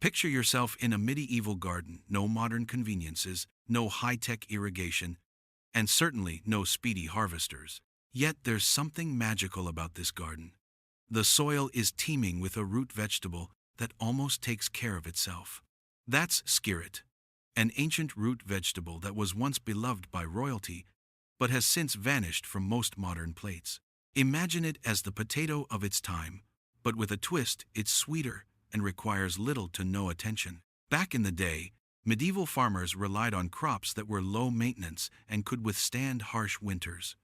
Picture yourself in a medieval garden, no modern conveniences, no high-tech irrigation, and certainly no speedy harvesters. Yet there's something magical about this garden. The soil is teeming with a root vegetable that almost takes care of itself. That's skirret, an ancient root vegetable that was once beloved by royalty, but has since vanished from most modern plates. Imagine it as the potato of its time, but with a twist, it's sweeter and requires little to no attention. Back in the day, medieval farmers relied on crops that were low maintenance and could withstand harsh winters.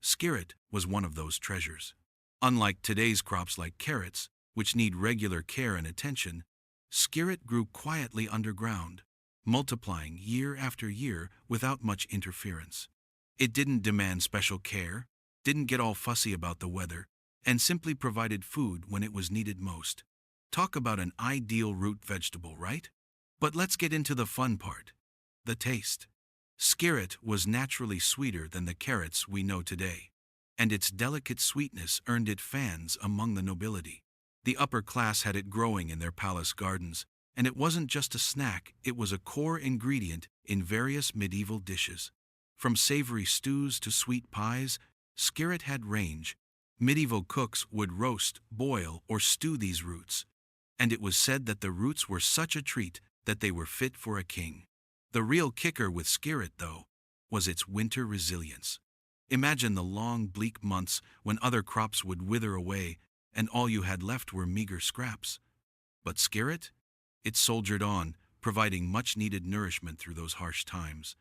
Skirret was one of those treasures. Unlike today's crops like carrots, which need regular care and attention, skirret grew quietly underground, multiplying year after year without much interference. It didn't demand special care, didn't get all fussy about the weather, and simply provided food when it was needed most. Talk about an ideal root vegetable, right? But let's get into the fun part, the taste. Skirret was naturally sweeter than the carrots we know today, and its delicate sweetness earned it fans among the nobility. The upper class had it growing in their palace gardens, and it wasn't just a snack, it was a core ingredient in various medieval dishes. From savory stews to sweet pies, skirret had range. Medieval cooks would roast, boil, or stew these roots, and it was said that the roots were such a treat that they were fit for a king. The real kicker with skirret, though, was its winter resilience. Imagine the long, bleak months when other crops would wither away and all you had left were meager scraps. But skirret? It soldiered on, providing much-needed nourishment through those harsh times.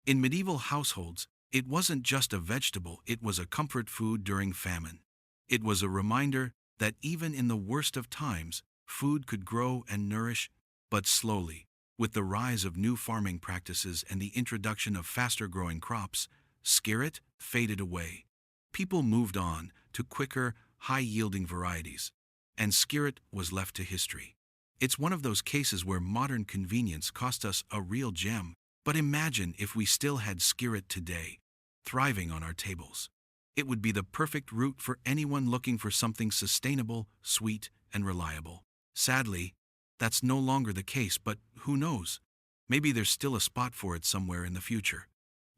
In medieval households, it wasn't just a vegetable, it was a comfort food during famine. It was a reminder that even in the worst of times, food could grow and nourish, but slowly. With the rise of new farming practices and the introduction of faster-growing crops, skirret faded away. People moved on to quicker, high-yielding varieties, and skirret was left to history. It's one of those cases where modern convenience cost us a real gem, but imagine if we still had skirret today, thriving on our tables. It would be the perfect route for anyone looking for something sustainable, sweet, and reliable. Sadly, that's no longer the case, but who knows? Maybe there's still a spot for it somewhere in the future.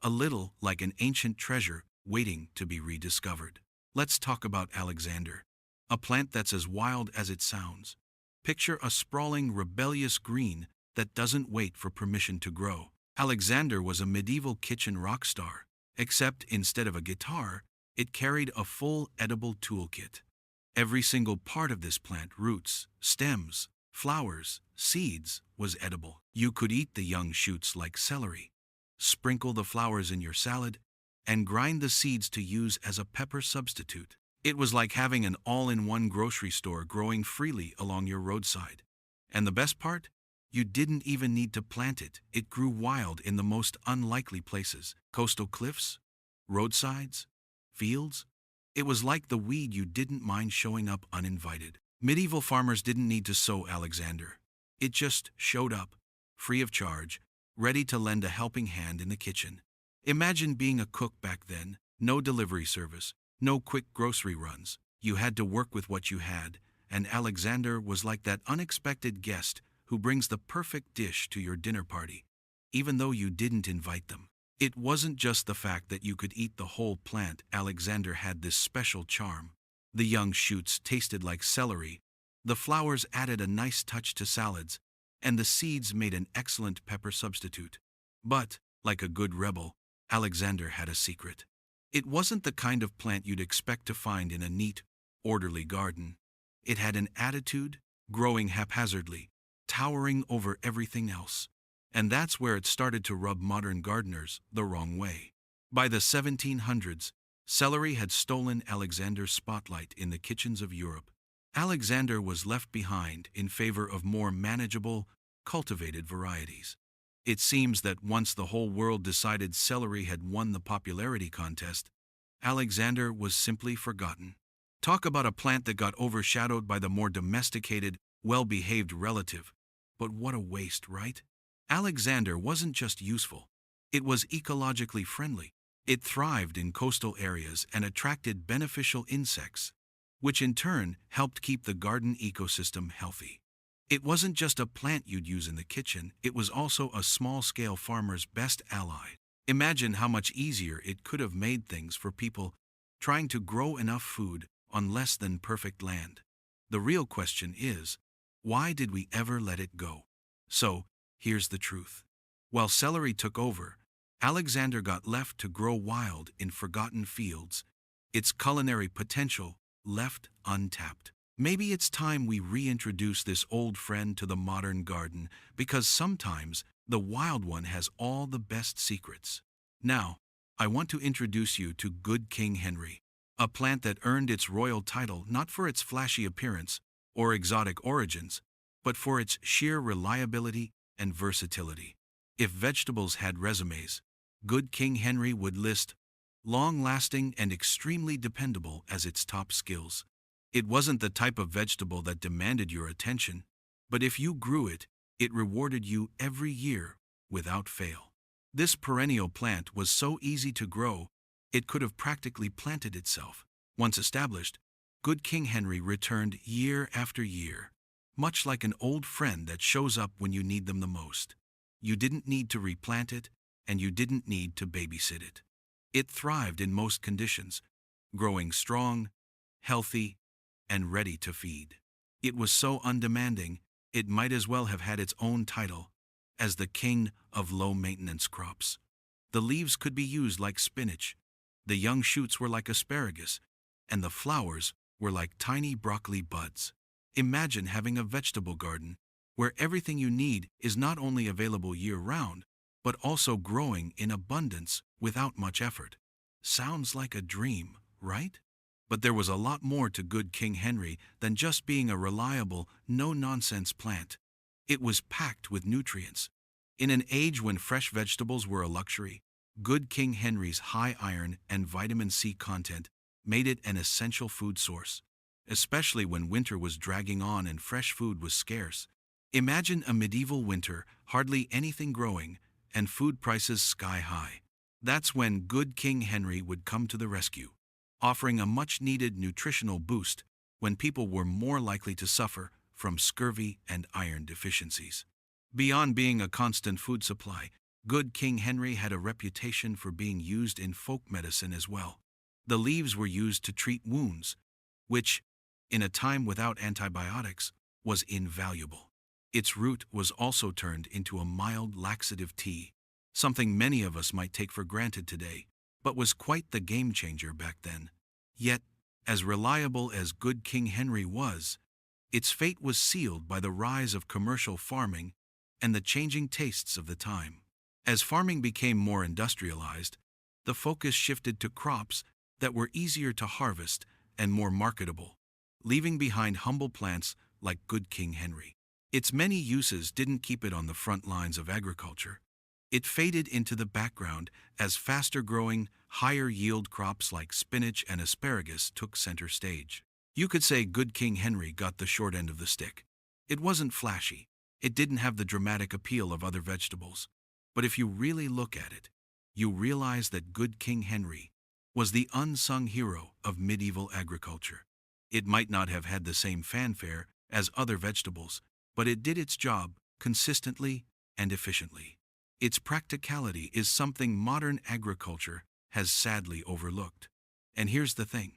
A little like an ancient treasure waiting to be rediscovered. Let's talk about Alexander, a plant that's as wild as it sounds. Picture a sprawling, rebellious green that doesn't wait for permission to grow. Alexander was a medieval kitchen rock star, except instead of a guitar, it carried a full edible toolkit. Every single part of this plant, roots, stems, flowers, seeds, was edible. You could eat the young shoots like celery, sprinkle the flowers in your salad, and grind the seeds to use as a pepper substitute. It was like having an all-in-one grocery store growing freely along your roadside. And the best part? You didn't even need to plant it. It grew wild in the most unlikely places. Coastal cliffs, roadsides, fields. It was like the weed you didn't mind showing up uninvited. Medieval farmers didn't need to sow Alexander. It just showed up, free of charge, ready to lend a helping hand in the kitchen. Imagine being a cook back then. No delivery service, no quick grocery runs. You had to work with what you had, and Alexander was like that unexpected guest who brings the perfect dish to your dinner party, even though you didn't invite them. It wasn't just the fact that you could eat the whole plant. Alexander had this special charm. The young shoots tasted like celery, the flowers added a nice touch to salads, and the seeds made an excellent pepper substitute. But, like a good rebel, Alexander had a secret. It wasn't the kind of plant you'd expect to find in a neat, orderly garden. It had an attitude, growing haphazardly, towering over everything else. And that's where it started to rub modern gardeners the wrong way. By the 1700s, celery had stolen Alexander's spotlight in the kitchens of Europe. Alexander was left behind in favor of more manageable, cultivated varieties. It seems that once the whole world decided celery had won the popularity contest, Alexander was simply forgotten. Talk about a plant that got overshadowed by the more domesticated, well-behaved relative. But what a waste, right? Alexander wasn't just useful. It was ecologically friendly. It thrived in coastal areas and attracted beneficial insects, which in turn helped keep the garden ecosystem healthy. It wasn't just a plant you'd use in the kitchen, it was also a small-scale farmer's best ally. Imagine how much easier it could have made things for people trying to grow enough food on less than perfect land. The real question is, why did we ever let it go? So, here's the truth. While celery took over, Alexander got left to grow wild in forgotten fields, its culinary potential left untapped. Maybe it's time we reintroduce this old friend to the modern garden, because sometimes the wild one has all the best secrets. Now, I want to introduce you to Good King Henry, a plant that earned its royal title not for its flashy appearance or exotic origins, but for its sheer reliability and versatility. If vegetables had resumes, Good King Henry would list long-lasting and extremely dependable as its top skills. It wasn't the type of vegetable that demanded your attention, but if you grew it, it rewarded you every year without fail. This perennial plant was so easy to grow, it could have practically planted itself. Once established, Good King Henry returned year after year, much like an old friend that shows up when you need them the most. You didn't need to replant it, and you didn't need to babysit it. It thrived in most conditions, growing strong, healthy, and ready to feed. It was so undemanding, it might as well have had its own title as the king of low-maintenance crops. The leaves could be used like spinach, the young shoots were like asparagus, and the flowers were like tiny broccoli buds. Imagine having a vegetable garden where everything you need is not only available year-round, but also growing in abundance without much effort. Sounds like a dream, right? But there was a lot more to Good King Henry than just being a reliable, no-nonsense plant. It was packed with nutrients. In an age when fresh vegetables were a luxury, Good King Henry's high iron and vitamin C content made it an essential food source, especially when winter was dragging on and fresh food was scarce. Imagine a medieval winter, hardly anything growing, and food prices sky high. That's when Good King Henry would come to the rescue, offering a much-needed nutritional boost when people were more likely to suffer from scurvy and iron deficiencies. Beyond being a constant food supply, Good King Henry had a reputation for being used in folk medicine as well. The leaves were used to treat wounds, which, in a time without antibiotics, was invaluable. Its root was also turned into a mild laxative tea, something many of us might take for granted today, but was quite the game-changer back then. Yet, as reliable as Good King Henry was, its fate was sealed by the rise of commercial farming and the changing tastes of the time. As farming became more industrialized, the focus shifted to crops that were easier to harvest and more marketable, leaving behind humble plants like Good King Henry. Its many uses didn't keep it on the front lines of agriculture. It faded into the background as faster-growing, higher-yield crops like spinach and asparagus took center stage. You could say Good King Henry got the short end of the stick. It wasn't flashy. It didn't have the dramatic appeal of other vegetables. But if you really look at it, you realize that Good King Henry was the unsung hero of medieval agriculture. It might not have had the same fanfare as other vegetables, but it did its job consistently and efficiently. Its practicality is something modern agriculture has sadly overlooked. And here's the thing.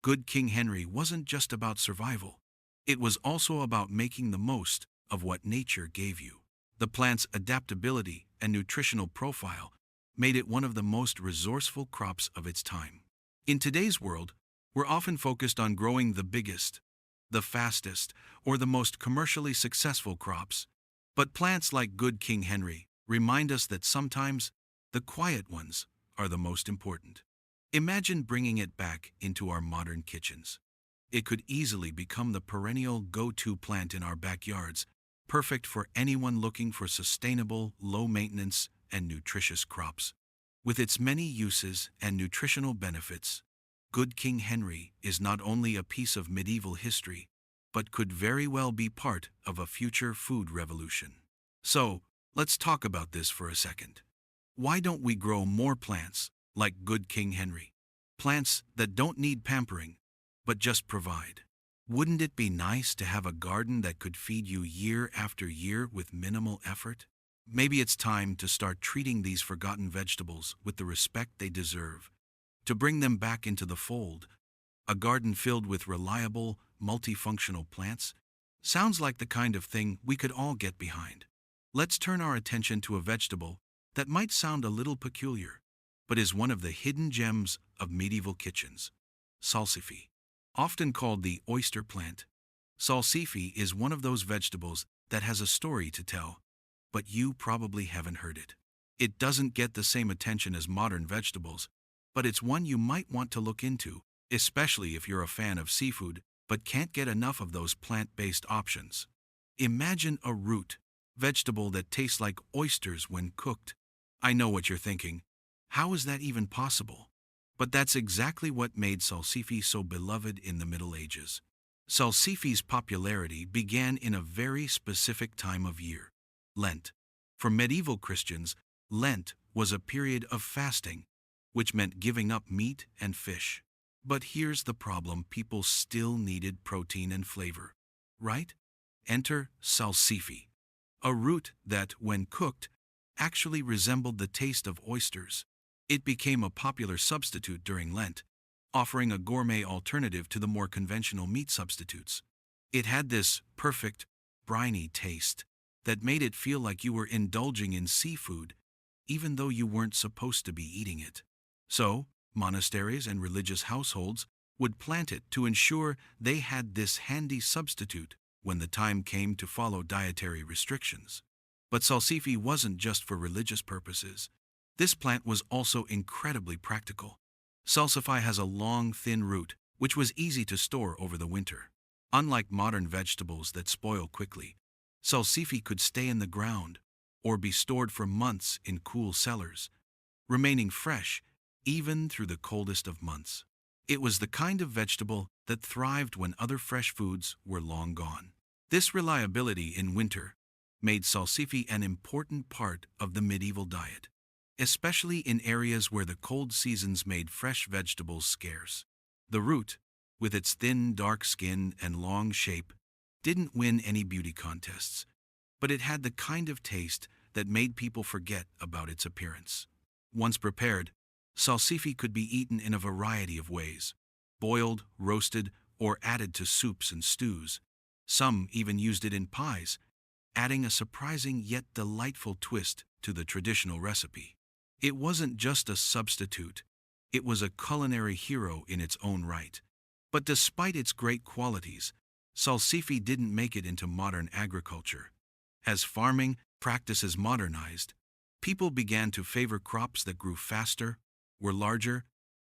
Good King Henry wasn't just about survival. It was also about making the most of what nature gave you. The plant's adaptability and nutritional profile made it one of the most resourceful crops of its time. In today's world, we're often focused on growing the biggest, the fastest, or the most commercially successful crops. But plants like Good King Henry remind us that sometimes the quiet ones are the most important. Imagine bringing it back into our modern kitchens. It could easily become the perennial go-to plant in our backyards, perfect for anyone looking for sustainable, low-maintenance, and nutritious crops. With its many uses and nutritional benefits, Good King Henry is not only a piece of medieval history, but could very well be part of a future food revolution. So, let's talk about this for a second. Why don't we grow more plants like Good King Henry? Plants that don't need pampering, but just provide. Wouldn't it be nice to have a garden that could feed you year after year with minimal effort? Maybe it's time to start treating these forgotten vegetables with the respect they deserve, to bring them back into the fold. A garden filled with reliable, multifunctional plants sounds like the kind of thing we could all get behind. Let's turn our attention to a vegetable that might sound a little peculiar, but is one of the hidden gems of medieval kitchens: salsify. Often called the oyster plant, salsify is one of those vegetables that has a story to tell, but you probably haven't heard it. It doesn't get the same attention as modern vegetables, but it's one you might want to look into, especially if you're a fan of seafood but can't get enough of those plant-based options. Imagine a root vegetable that tastes like oysters when cooked. I know what you're thinking. How is that even possible? But that's exactly what made salsify so beloved in the Middle Ages. Salsify's popularity began in a very specific time of year: Lent. For medieval Christians, Lent was a period of fasting, which meant giving up meat and fish. But here's the problem: people still needed protein and flavor, right? Enter salsify, a root that, when cooked, actually resembled the taste of oysters. It became a popular substitute during Lent, offering a gourmet alternative to the more conventional meat substitutes. It had this perfect, briny taste that made it feel like you were indulging in seafood, even though you weren't supposed to be eating it. So, monasteries and religious households would plant it to ensure they had this handy substitute when the time came to follow dietary restrictions. But salsify wasn't just for religious purposes. This plant was also incredibly practical. Salsify has a long, thin root, which was easy to store over the winter. Unlike modern vegetables that spoil quickly, salsify could stay in the ground or be stored for months in cool cellars, remaining fresh even through the coldest of months. It was the kind of vegetable that thrived when other fresh foods were long gone. This reliability in winter made salsify an important part of the medieval diet, especially in areas where the cold seasons made fresh vegetables scarce. The root, with its thin, dark skin and long shape, didn't win any beauty contests, but it had the kind of taste that made people forget about its appearance. Once prepared, salsify could be eaten in a variety of ways: boiled, roasted, or added to soups and stews. Some even used it in pies, adding a surprising yet delightful twist to the traditional recipe. It wasn't just a substitute, it was a culinary hero in its own right. But despite its great qualities, salsify didn't make it into modern agriculture. As farming practices modernized, people began to favor crops that grew faster, were larger,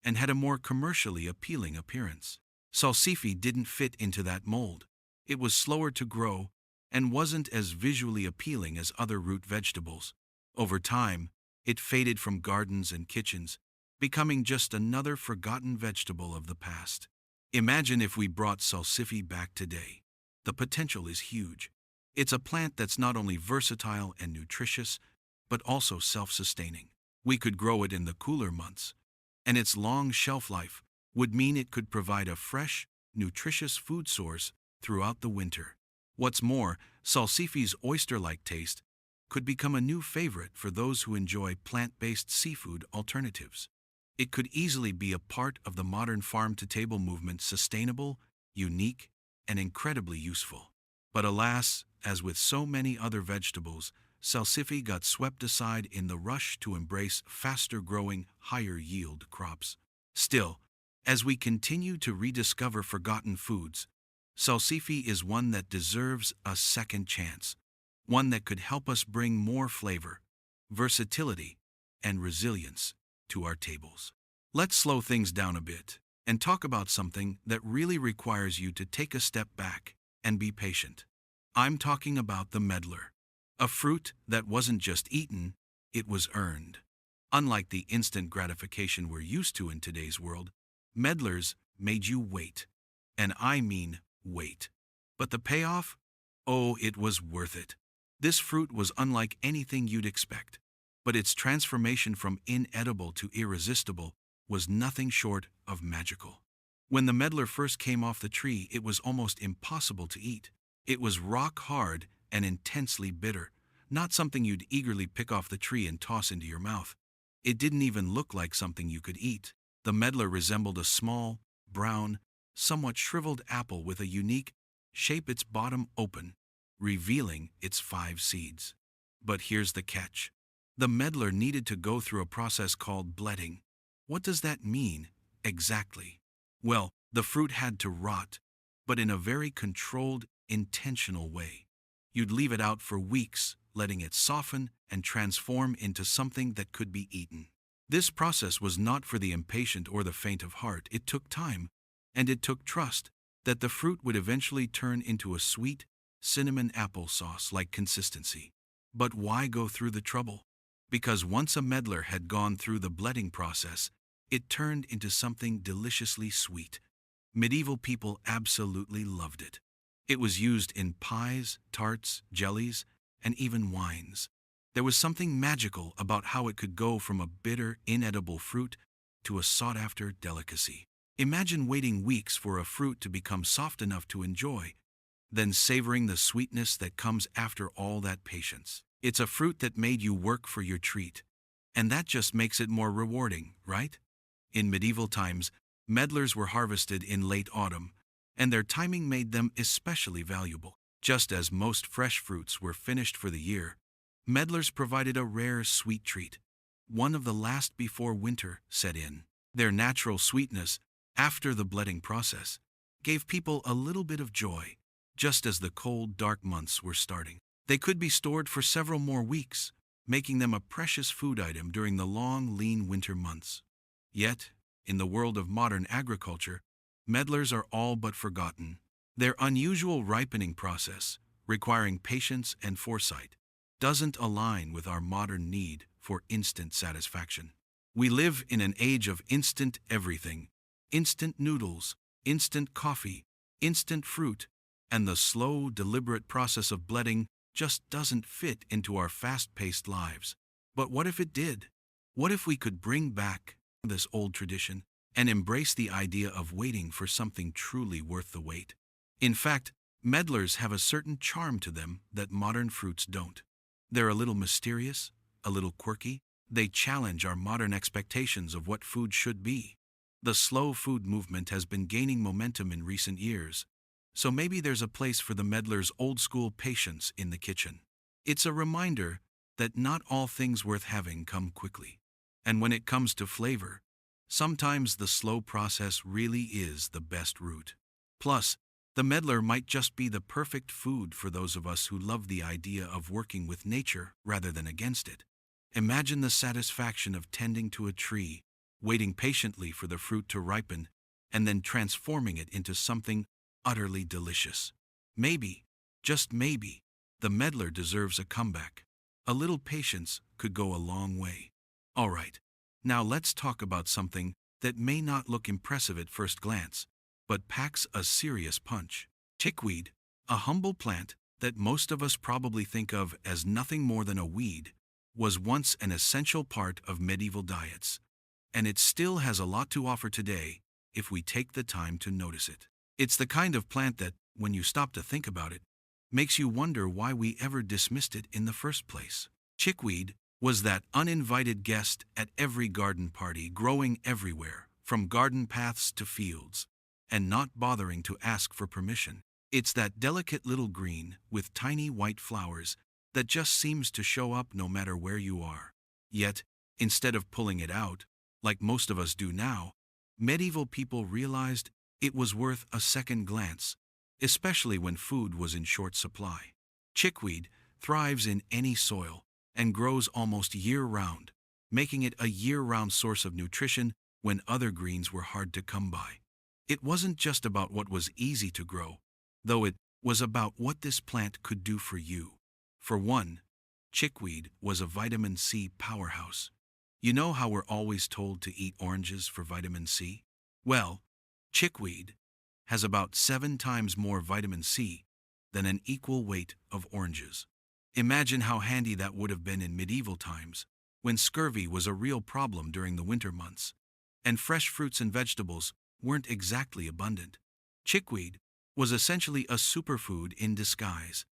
and had a more commercially appealing appearance. Salsify didn't fit into that mold. It was slower to grow and wasn't as visually appealing as other root vegetables. Over time, it faded from gardens and kitchens, becoming just another forgotten vegetable of the past. Imagine if we brought salsify back today. The potential is huge. It's a plant that's not only versatile and nutritious, but also self-sustaining. We could grow it in the cooler months, and its long shelf life would mean it could provide a fresh, nutritious food source throughout the winter. What's more, salsify's oyster-like taste could become a new favorite for those who enjoy plant-based seafood alternatives. It could easily be a part of the modern farm-to-table movement: sustainable, unique, and incredibly useful. But alas, as with so many other vegetables, salsify got swept aside in the rush to embrace faster-growing, higher-yield crops. Still, as we continue to rediscover forgotten foods, salsify is one that deserves a second chance, one that could help us bring more flavor, versatility, and resilience to our tables. Let's slow things down a bit and talk about something that really requires you to take a step back and be patient. I'm talking about the medlar, a fruit that wasn't just eaten, it was earned. Unlike the instant gratification we're used to in today's world, medlars made you wait. And I mean wait. But the payoff? Oh, it was worth it. This fruit was unlike anything you'd expect, but its transformation from inedible to irresistible was nothing short of magical. When the medlar first came off the tree, it was almost impossible to eat. It was rock hard and intensely bitter, not something you'd eagerly pick off the tree and toss into your mouth. It didn't even look like something you could eat. The medlar resembled a small, brown, somewhat shriveled apple with a unique shape, its bottom open, revealing its 5 seeds. But here's the catch. The medlar needed to go through a process called bledding. What does that mean, exactly? Well, the fruit had to rot, but in a very controlled, intentional way. You'd leave it out for weeks, letting it soften and transform into something that could be eaten. This process was not for the impatient or the faint of heart. It took time, and it took trust that the fruit would eventually turn into a sweet, cinnamon applesauce-like consistency. But why go through the trouble? Because once a medlar had gone through the bledding process, it turned into something deliciously sweet. Medieval people absolutely loved it. It was used in pies, tarts, jellies, and even wines. There was something magical about how it could go from a bitter, inedible fruit to a sought-after delicacy. Imagine waiting weeks for a fruit to become soft enough to enjoy, then savoring the sweetness that comes after all that patience. It's a fruit that made you work for your treat, and that just makes it more rewarding, right? In medieval times, medlars were harvested in late autumn, and their timing made them especially valuable. Just as most fresh fruits were finished for the year, medlars provided a rare sweet treat, one of the last before winter set in. Their natural sweetness, after the bledding process, gave people a little bit of joy, just as the cold, dark months were starting. They could be stored for several more weeks, making them a precious food item during the long, lean winter months. Yet, in the world of modern agriculture, medlars are all but forgotten. Their unusual ripening process, requiring patience and foresight, doesn't align with our modern need for instant satisfaction. We live in an age of instant everything: instant noodles, instant coffee, instant fruit, and the slow, deliberate process of bledding just doesn't fit into our fast-paced lives. But what if it did? What if we could bring back this old tradition and embrace the idea of waiting for something truly worth the wait? In fact, medlars have a certain charm to them that modern fruits don't. They're a little mysterious, a little quirky. They challenge our modern expectations of what food should be. The slow food movement has been gaining momentum in recent years, so maybe there's a place for the medlar's old-school patience in the kitchen. It's a reminder that not all things worth having come quickly. And when it comes to flavor, sometimes the slow process really is the best route. Plus, the medlar might just be the perfect food for those of us who love the idea of working with nature rather than against it. Imagine the satisfaction of tending to a tree, waiting patiently for the fruit to ripen, and then transforming it into something utterly delicious. Maybe, just maybe, the medlar deserves a comeback. A little patience could go a long way. All right, now let's talk about something that may not look impressive at first glance, but packs a serious punch. Chickweed, a humble plant that most of us probably think of as nothing more than a weed, was once an essential part of medieval diets, and it still has a lot to offer today if we take the time to notice it. It's the kind of plant that, when you stop to think about it, makes you wonder why we ever dismissed it in the first place. Chickweed was that uninvited guest at every garden party, growing everywhere, from garden paths to fields, and not bothering to ask for permission. It's that delicate little green with tiny white flowers that just seems to show up no matter where you are. Yet, instead of pulling it out, like most of us do now, medieval people realized it was worth a second glance, especially when food was in short supply. Chickweed thrives in any soil and grows almost year-round, making it a year-round source of nutrition when other greens were hard to come by. It wasn't just about what was easy to grow, though it was about what this plant could do for you. For one, chickweed was a vitamin C powerhouse. You know how we're always told to eat oranges for vitamin C? Well, chickweed has about 7 times more vitamin C than an equal weight of oranges. Imagine how handy that would have been in medieval times, when scurvy was a real problem during the winter months, and fresh fruits and vegetables weren't exactly abundant. Chickweed was essentially a superfood in disguise,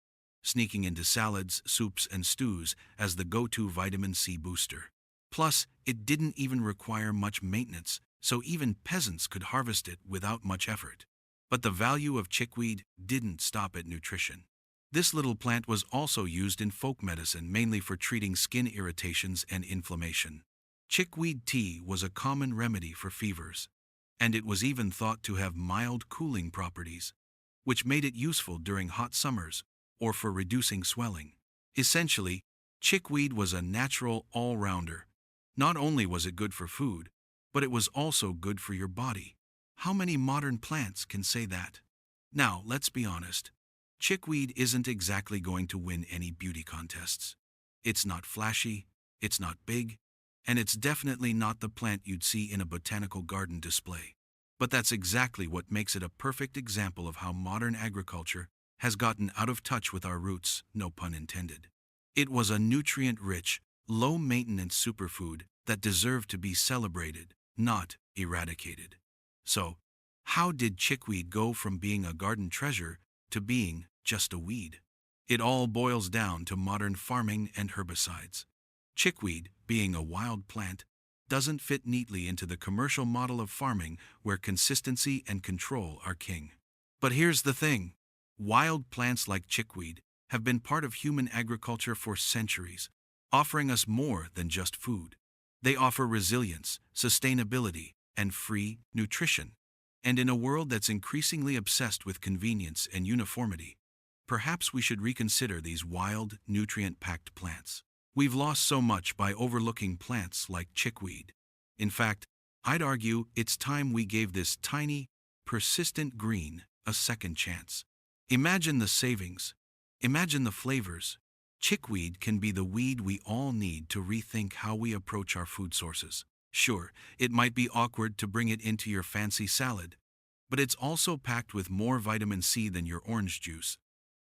sneaking into salads, soups, and stews as the go-to vitamin C booster. Plus, it didn't even require much maintenance, so even peasants could harvest it without much effort. But the value of chickweed didn't stop at nutrition. This little plant was also used in folk medicine, mainly for treating skin irritations and inflammation. Chickweed tea was a common remedy for fevers, and it was even thought to have mild cooling properties, which made it useful during hot summers or for reducing swelling. Essentially, chickweed was a natural all-rounder. Not only was it good for food, but it was also good for your body. How many modern plants can say that? Now, let's be honest. Chickweed isn't exactly going to win any beauty contests. It's not flashy, it's not big, and it's definitely not the plant you'd see in a botanical garden display. But that's exactly what makes it a perfect example of how modern agriculture has gotten out of touch with our roots, no pun intended. It was a nutrient-rich, low-maintenance superfood that deserved to be celebrated, not eradicated. So, how did chickweed go from being a garden treasure to being just a weed? It all boils down to modern farming and herbicides. Chickweed, being a wild plant, doesn't fit neatly into the commercial model of farming where consistency and control are king. But here's the thing. Wild plants like chickweed have been part of human agriculture for centuries, offering us more than just food. They offer resilience, sustainability, and free nutrition. And in a world that's increasingly obsessed with convenience and uniformity, perhaps we should reconsider these wild, nutrient-packed plants. We've lost so much by overlooking plants like chickweed. In fact, I'd argue it's time we gave this tiny, persistent green a second chance. Imagine the savings. Imagine the flavors. Chickweed can be the weed we all need to rethink how we approach our food sources. Sure, it might be awkward to bring it into your fancy salad, but it's also packed with more vitamin C than your orange juice.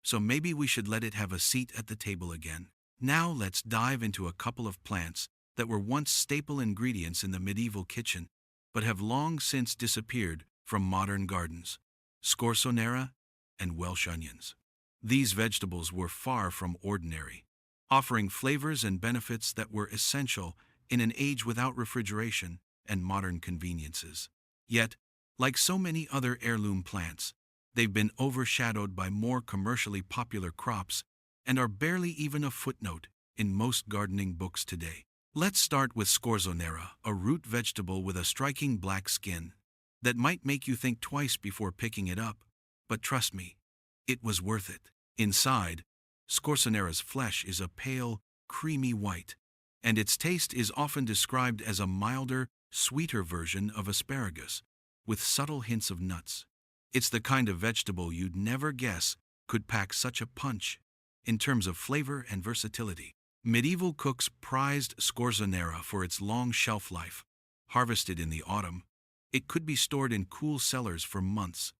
So maybe we should let it have a seat at the table again. Now let's dive into a couple of plants that were once staple ingredients in the medieval kitchen, but have long since disappeared from modern gardens: scorsonera and Welsh onions. These vegetables were far from ordinary, offering flavors and benefits that were essential in an age without refrigeration and modern conveniences. Yet, like so many other heirloom plants, they've been overshadowed by more commercially popular crops and are barely even a footnote in most gardening books today. Let's start with scorzonera, a root vegetable with a striking black skin that might make you think twice before picking it up, but trust me, it was worth it. Inside, scorzonera's flesh is a pale, creamy white, and its taste is often described as a milder, sweeter version of asparagus, with subtle hints of nuts. It's the kind of vegetable you'd never guess could pack such a punch in terms of flavor and versatility. Medieval cooks prized scorzonera for its long shelf life. Harvested in the autumn, it could be stored in cool cellars for months,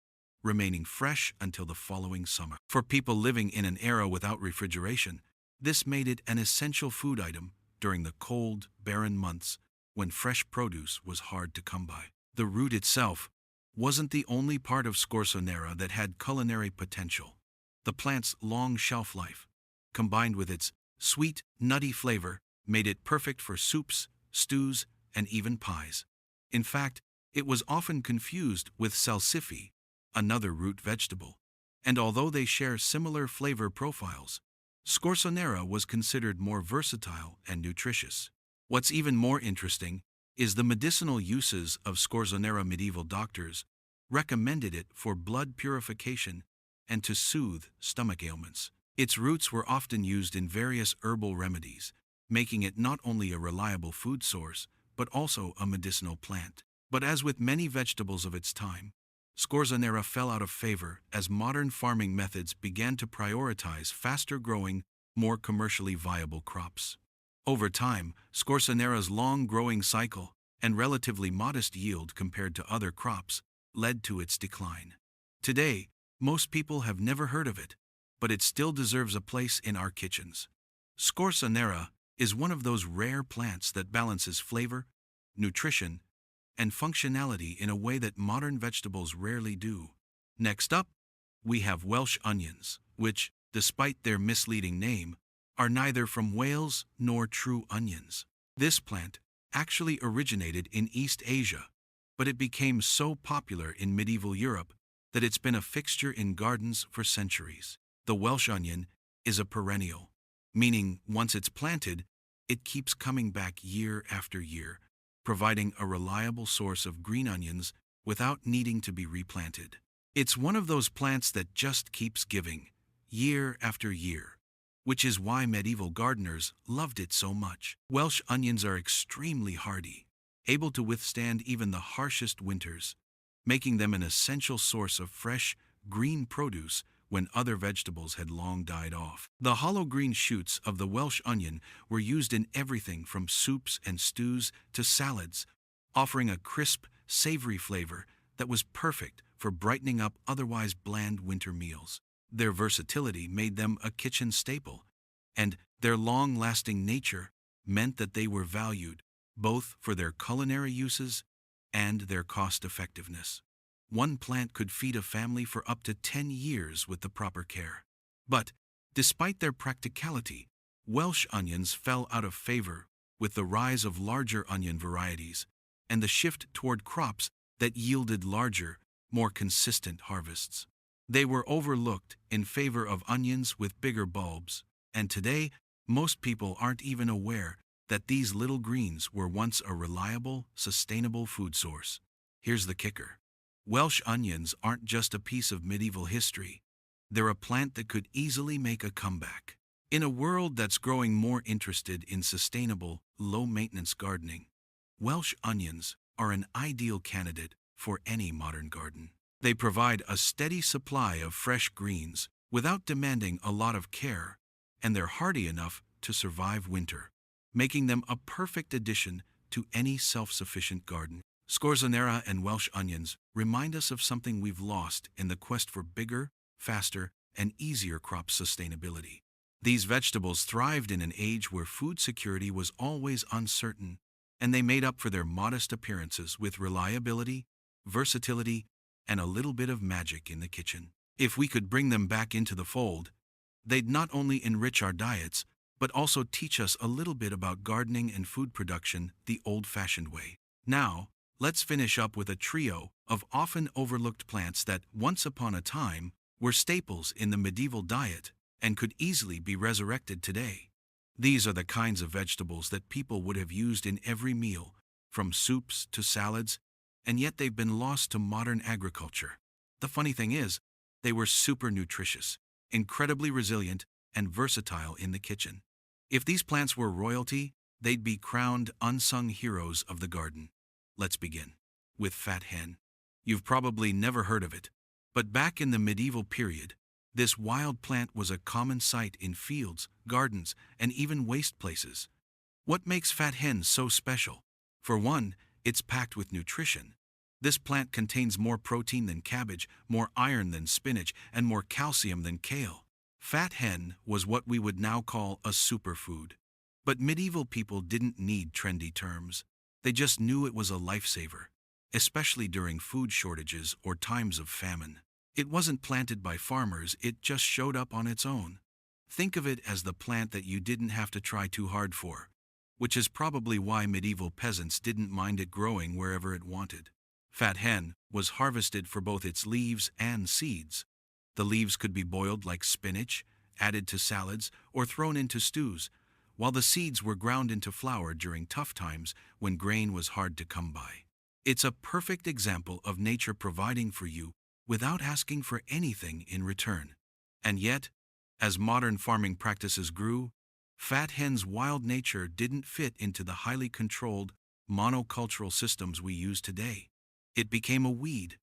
remaining fresh until the following summer. For people living in an era without refrigeration, this made it an essential food item during the cold, barren months when fresh produce was hard to come by. The root itself wasn't the only part of scorzonera that had culinary potential. The plant's long shelf life, combined with its sweet, nutty flavor, made it perfect for soups, stews, and even pies. In fact, it was often confused with salsify, another root vegetable, and although they share similar flavor profiles, scorzonera was considered more versatile and nutritious. What's even more interesting is the medicinal uses of scorzonera. Medieval doctors recommended it for blood purification and to soothe stomach ailments. Its roots were often used in various herbal remedies, making it not only a reliable food source, but also a medicinal plant. But as with many vegetables of its time, scorzonera fell out of favor as modern farming methods began to prioritize faster-growing, more commercially viable crops. Over time, scorzonera's long growing cycle and relatively modest yield compared to other crops led to its decline. Today, most people have never heard of it, but it still deserves a place in our kitchens. Scorzonera is one of those rare plants that balances flavor, nutrition, and functionality in a way that modern vegetables rarely do. Next up, we have Welsh onions, which, despite their misleading name, are neither from Wales nor true onions. This plant actually originated in East Asia, but it became so popular in medieval Europe that it's been a fixture in gardens for centuries. The Welsh onion is a perennial, meaning once it's planted, it keeps coming back year after year, providing a reliable source of green onions without needing to be replanted. It's one of those plants that just keeps giving, year after year, which is why medieval gardeners loved it so much. Welsh onions are extremely hardy, able to withstand even the harshest winters, making them an essential source of fresh, green produce when other vegetables had long died off. The hollow green shoots of the Welsh onion were used in everything from soups and stews to salads, offering a crisp, savory flavor that was perfect for brightening up otherwise bland winter meals. Their versatility made them a kitchen staple, and their long-lasting nature meant that they were valued both for their culinary uses and their cost-effectiveness. One plant could feed a family for up to 10 years with the proper care. But, despite their practicality, Welsh onions fell out of favor with the rise of larger onion varieties and the shift toward crops that yielded larger, more consistent harvests. They were overlooked in favor of onions with bigger bulbs, and today, most people aren't even aware that these little greens were once a reliable, sustainable food source. Here's the kicker. Welsh onions aren't just a piece of medieval history. They're a plant that could easily make a comeback. In a world that's growing more interested in sustainable, low-maintenance gardening, Welsh onions are an ideal candidate for any modern garden. They provide a steady supply of fresh greens without demanding a lot of care, and they're hardy enough to survive winter, making them a perfect addition to any self-sufficient garden. Scorzonera and Welsh onions remind us of something we've lost in the quest for bigger, faster, and easier crop sustainability. These vegetables thrived in an age where food security was always uncertain, and they made up for their modest appearances with reliability, versatility, and a little bit of magic in the kitchen. If we could bring them back into the fold, they'd not only enrich our diets, but also teach us a little bit about gardening and food production the old-fashioned way. Now, let's finish up with a trio of often overlooked plants that, once upon a time, were staples in the medieval diet and could easily be resurrected today. These are the kinds of vegetables that people would have used in every meal, from soups to salads, and yet they've been lost to modern agriculture. The funny thing is, they were super nutritious, incredibly resilient, and versatile in the kitchen. If these plants were royalty, they'd be crowned unsung heroes of the garden. Let's begin with fat hen. You've probably never heard of it, but back in the medieval period, this wild plant was a common sight in fields, gardens, and even waste places. What makes fat hen so special? For one, it's packed with nutrition. This plant contains more protein than cabbage, more iron than spinach, and more calcium than kale. Fat hen was what we would now call a superfood. But medieval people didn't need trendy terms. They just knew it was a lifesaver, especially during food shortages or times of famine. It wasn't planted by farmers, it just showed up on its own. Think of it as the plant that you didn't have to try too hard for, which is probably why medieval peasants didn't mind it growing wherever it wanted. Fat hen was harvested for both its leaves and seeds. The leaves could be boiled like spinach, added to salads, or thrown into stews, while the seeds were ground into flour during tough times when grain was hard to come by. It's a perfect example of nature providing for you without asking for anything in return. And yet, as modern farming practices grew, fat hen's wild nature didn't fit into the highly controlled, monocultural systems we use today. It became a weed,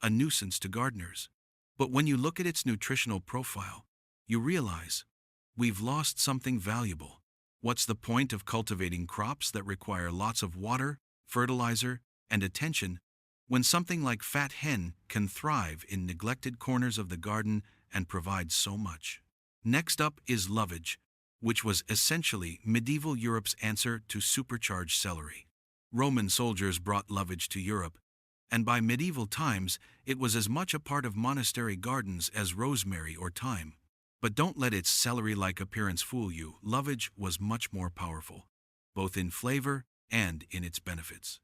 a nuisance to gardeners. But when you look at its nutritional profile, you realize we've lost something valuable. What's the point of cultivating crops that require lots of water, fertilizer, and attention when something like fat hen can thrive in neglected corners of the garden and provide so much? Next up is lovage, which was essentially medieval Europe's answer to supercharged celery. Roman soldiers brought lovage to Europe, and by medieval times it was as much a part of monastery gardens as rosemary or thyme. But don't let its celery-like appearance fool you. Lovage was much more powerful, both in flavor and in its benefits.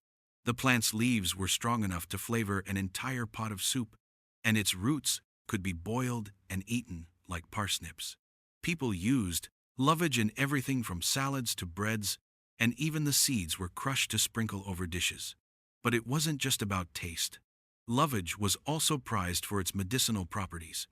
The plant's leaves were strong enough to flavor an entire pot of soup, and its roots could be boiled and eaten like parsnips. People used lovage in everything from salads to breads, and even the seeds were crushed to sprinkle over dishes. But it wasn't just about taste. Lovage was also prized for its medicinal properties.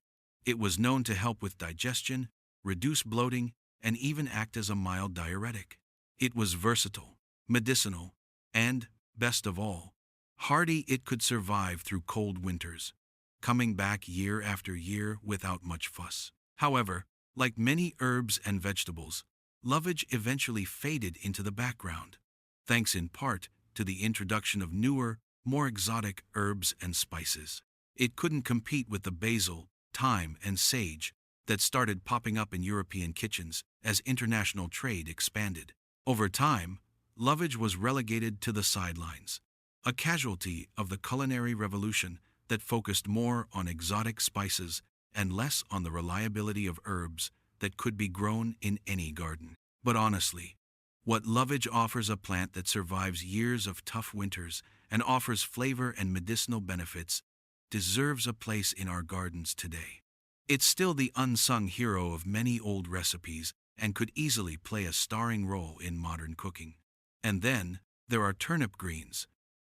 It was known to help with digestion, reduce bloating, and even act as a mild diuretic. It was versatile, medicinal, and, best of all, hardy. It could survive through cold winters, coming back year after year without much fuss. However, like many herbs and vegetables, lovage eventually faded into the background, thanks in part to the introduction of newer, more exotic herbs and spices. It couldn't compete with the basil, thyme, and sage that started popping up in European kitchens as international trade expanded. Over time, lovage was relegated to the sidelines, a casualty of the culinary revolution that focused more on exotic spices and less on the reliability of herbs that could be grown in any garden. But honestly, what lovage offers, a plant that survives years of tough winters and offers flavor and medicinal benefits, deserves a place in our gardens today. It's still the unsung hero of many old recipes and could easily play a starring role in modern cooking. And then, there are turnip greens,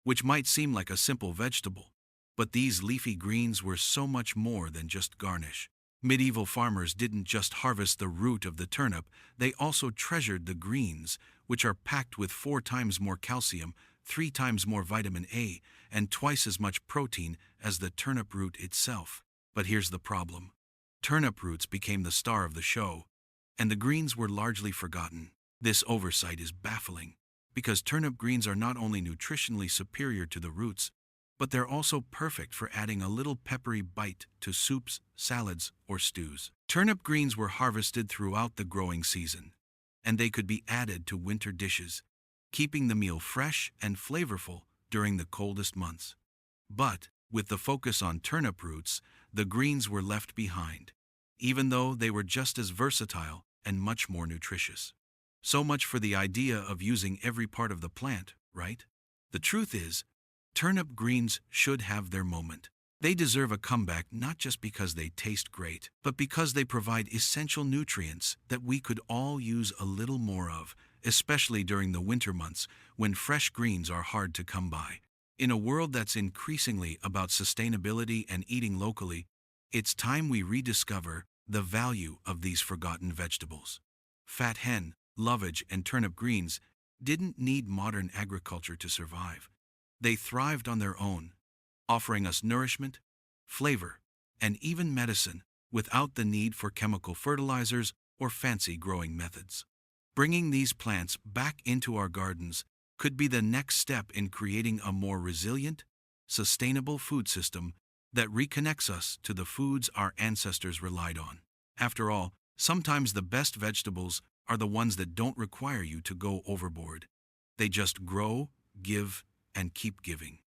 which might seem like a simple vegetable, but these leafy greens were so much more than just garnish. Medieval farmers didn't just harvest the root of the turnip, they also treasured the greens, which are packed with 4 times more calcium, 3 times more vitamin A, and twice as much protein as the turnip root itself. But here's the problem. Turnip roots became the star of the show, and the greens were largely forgotten. This oversight is baffling, because turnip greens are not only nutritionally superior to the roots, but they're also perfect for adding a little peppery bite to soups, salads, or stews. Turnip greens were harvested throughout the growing season, and they could be added to winter dishes, keeping the meal fresh and flavorful during the coldest months. But, with the focus on turnip roots, the greens were left behind, even though they were just as versatile and much more nutritious. So much for the idea of using every part of the plant, right? The truth is, turnip greens should have their moment. They deserve a comeback not just because they taste great, but because they provide essential nutrients that we could all use a little more of, especially during the winter months when fresh greens are hard to come by. In a world that's increasingly about sustainability and eating locally, it's time we rediscover the value of these forgotten vegetables. Fat hen, lovage, and turnip greens didn't need modern agriculture to survive. They thrived on their own, offering us nourishment, flavor, and even medicine without the need for chemical fertilizers or fancy growing methods. Bringing these plants back into our gardens could be the next step in creating a more resilient, sustainable food system that reconnects us to the foods our ancestors relied on. After all, sometimes the best vegetables are the ones that don't require you to go overboard. They just grow, give, and keep giving.